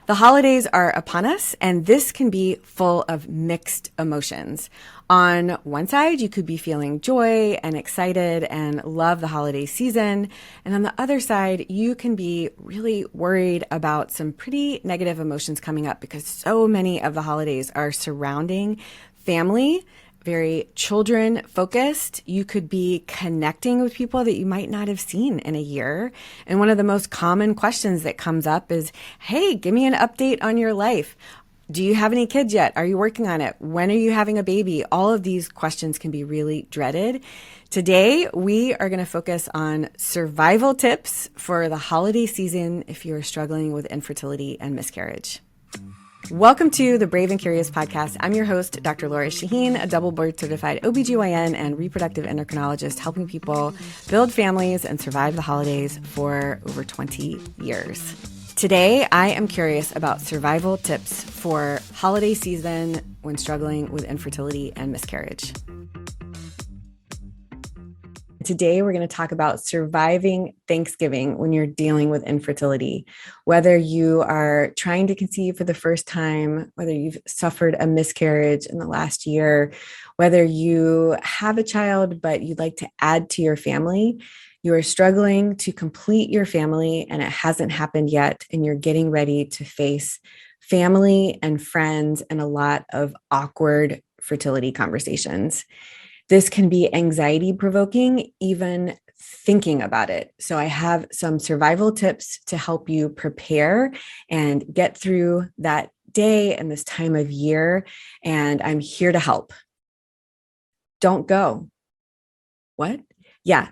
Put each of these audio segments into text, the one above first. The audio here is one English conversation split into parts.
The holidays are upon us, and this can be full of mixed emotions. On one side, you could be feeling joy and excited and love the holiday season. And on the other side, you can be really worried about some pretty negative emotions coming up because so many of the holidays are surrounding family, very children focused. You could be connecting with people that you might not have seen in a year. And one of the most common questions that comes up is, hey, give me an update on your life. Do you have any kids yet? Are you working on it? When are you having a baby? All of these questions can be really dreaded. Today, we are going to focus on survival tips for the holiday season if you're struggling with infertility and miscarriage. Welcome to the Brave and Curious podcast. I'm your host, Dr. Lora Shahine, a double board certified OBGYN and reproductive endocrinologist, helping people build families and survive the holidays for over 20 years. Today, I am curious about survival tips for holiday season when struggling with infertility and miscarriage. Today, we're going to talk about surviving Thanksgiving when you're dealing with infertility. Whether you are trying to conceive for the first time, whether you've suffered a miscarriage in the last year, whether you have a child but you'd like to add to your family, you are struggling to complete your family and it hasn't happened yet, and you're getting ready to face family and friends and a lot of awkward fertility conversations. This can be anxiety provoking, even thinking about it. So I have some survival tips to help you prepare and get through that day and this time of year. And I'm here to help. Don't go. What? Yeah.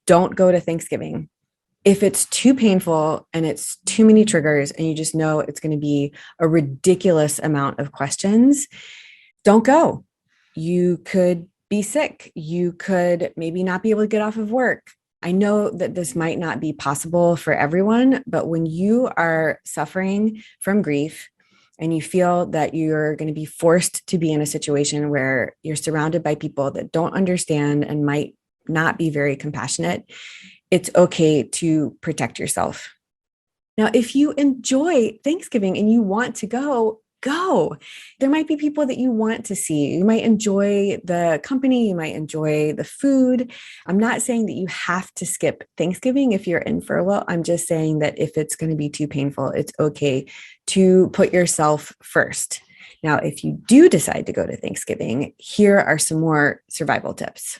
Don't go to Thanksgiving. If it's too painful and it's too many triggers and you just know it's going to be a ridiculous amount of questions, don't go. You could be sick. You could maybe not be able to get off of work. I know that this might not be possible for everyone, but when you are suffering from grief and you feel that you're going to be forced to be in a situation where you're surrounded by people that don't understand and might not be very compassionate, it's okay to protect yourself. Now, if you enjoy Thanksgiving and you want to go. There might be people that you want to see. You might enjoy the company. You might enjoy the food. I'm not saying that you have to skip Thanksgiving if you're infertile. I'm just saying that if it's going to be too painful, it's okay to put yourself first. Now, if you do decide to go to Thanksgiving, here are some more survival tips.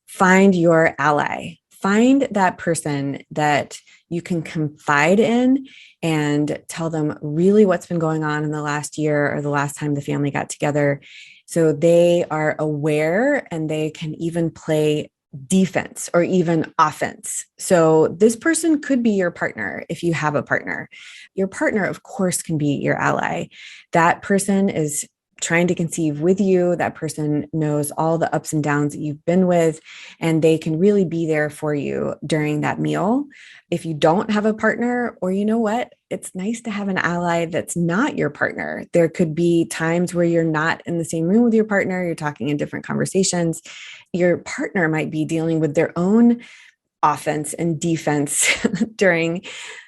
Find your ally. Find that person that you can confide in and tell them really what's been going on in the last year or the last time the family got together, so they are aware and they can even play defense or even offense. So this person could be your partner if you have a partner. Your partner, of course, can be your ally. That person is trying to conceive with you. That person knows all the ups and downs that you've been with, and they can really be there for you during that meal. If you don't have a partner, or you know what, it's nice to have an ally that's not your partner. There could be times where you're not in the same room with your partner, you're talking in different conversations. Your partner might be dealing with their own offense and defense during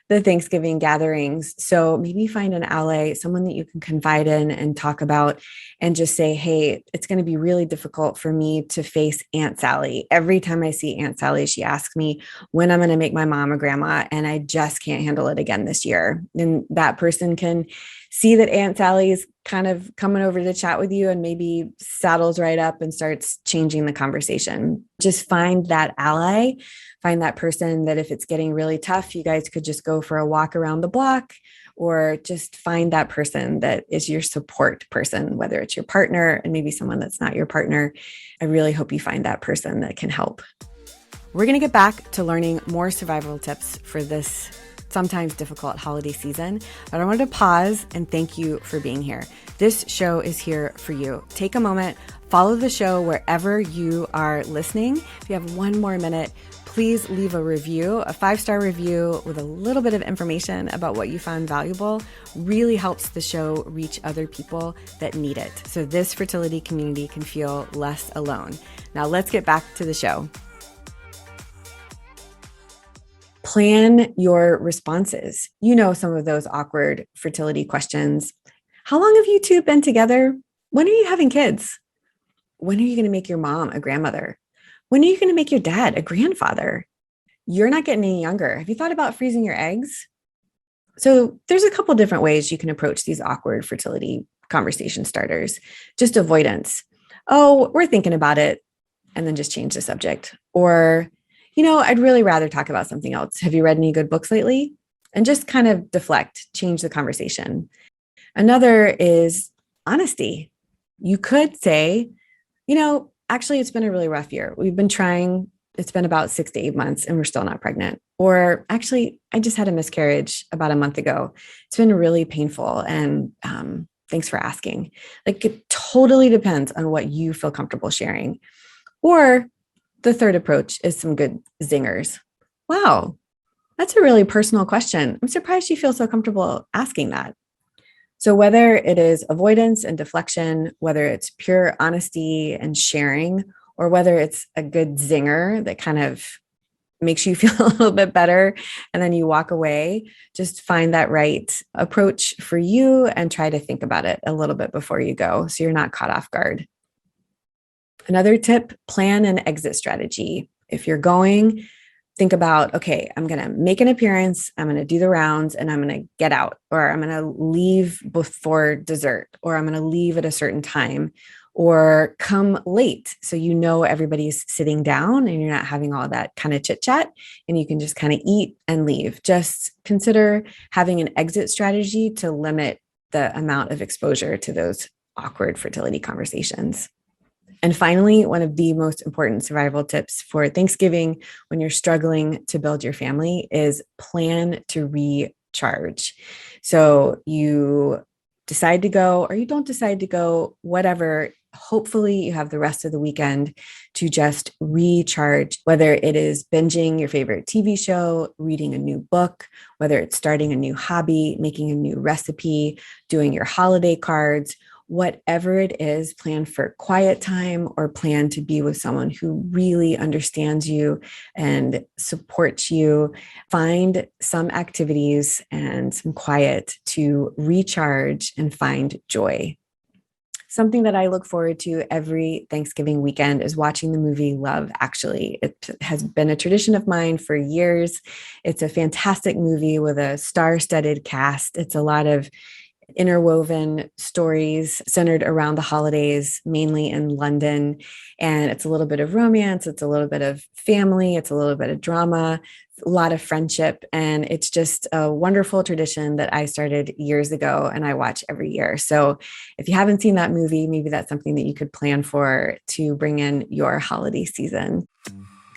the Thanksgiving gatherings. So maybe find an ally, someone that you can confide in and talk about, and just say, hey, it's going to be really difficult for me to face Aunt Sally. Every time I see Aunt Sally, she asks me when I'm going to make my mom a grandma, and I just can't handle it again this year. And that person can see that Aunt Sally's kind of coming over to chat with you and maybe saddles right up and starts changing the conversation. Just find that ally, find that person that if it's getting really tough, you guys could just go for a walk around the block, or just find that person that is your support person, whether it's your partner and maybe someone that's not your partner. I really hope you find that person that can help. We're going to get back to learning more survival tips for this sometimes difficult holiday season, but I wanted to pause and thank you for being here. This show is here for you. Take a moment, follow the show wherever you are listening. If you have one more minute, please leave a review, a 5-star review with a little bit of information about what you found valuable. Really helps the show reach other people that need it, so this fertility community can feel less alone. Now let's get back to the show. Plan your responses. You know, some of those awkward fertility questions. How long have you two been together? When are you having kids? When are you going to make your mom a grandmother? When are you going to make your dad a grandfather? You're not getting any younger. Have you thought about freezing your eggs? So there's a couple different ways you can approach these awkward fertility conversation starters. Just avoidance. Oh, we're thinking about it. And then just change the subject. Or, I'd really rather talk about something else. Have you read any good books lately? And just kind of deflect, change the conversation. Another is honesty. You could say, actually, it's been a really rough year. We've been trying, it's been about 6 to 8 months and we're still not pregnant. Or actually, I just had a miscarriage about a month ago. It's been really painful. And thanks for asking. Like, it totally depends on what you feel comfortable sharing. Or the third approach is some good zingers. Wow, that's a really personal question. I'm surprised you feel so comfortable asking that. So whether it is avoidance and deflection, whether it's pure honesty and sharing, or whether it's a good zinger that kind of makes you feel a little bit better and then you walk away, just find that right approach for you and try to think about it a little bit before you go so you're not caught off guard. Another tip, plan an exit strategy. If you're going, think about, okay, I'm going to make an appearance, I'm going to do the rounds, and I'm going to get out, or I'm going to leave before dessert, or I'm going to leave at a certain time, or come late. So everybody's sitting down and you're not having all that kind of chit chat and you can just kind of eat and leave. Just consider having an exit strategy to limit the amount of exposure to those awkward fertility conversations. And finally, one of the most important survival tips for Thanksgiving when you're struggling to build your family is plan to recharge. So you decide to go or you don't decide to go, whatever. Hopefully you have the rest of the weekend to just recharge, whether it is binging your favorite TV show, reading a new book, whether it's starting a new hobby, making a new recipe, doing your holiday cards. Whatever it is, plan for quiet time or plan to be with someone who really understands you and supports you. Find some activities and some quiet to recharge and find joy. Something that I look forward to every Thanksgiving weekend is watching the movie Love Actually. It has been a tradition of mine for years. It's a fantastic movie with a star-studded cast. It's a lot of interwoven stories centered around the holidays, mainly in London. And it's a little bit of romance. It's a little bit of family. It's a little bit of drama, a lot of friendship. And it's just a wonderful tradition that I started years ago and I watch every year. So if you haven't seen that movie, maybe that's something that you could plan for to bring in your holiday season.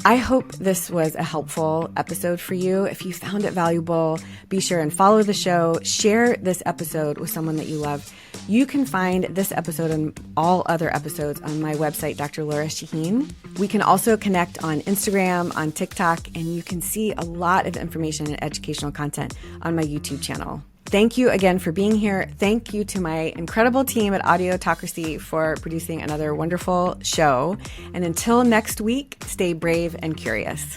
I hope this was a helpful episode for you. If you found it valuable, be sure and follow the show. Share this episode with someone that you love. You can find this episode and all other episodes on my website, Dr. Lora Shahine. We can also connect on Instagram, on TikTok, and you can see a lot of information and educational content on my YouTube channel. Thank you again for being here. Thank you to my incredible team at Audiotocracy for producing another wonderful show. And until next week, stay brave and curious.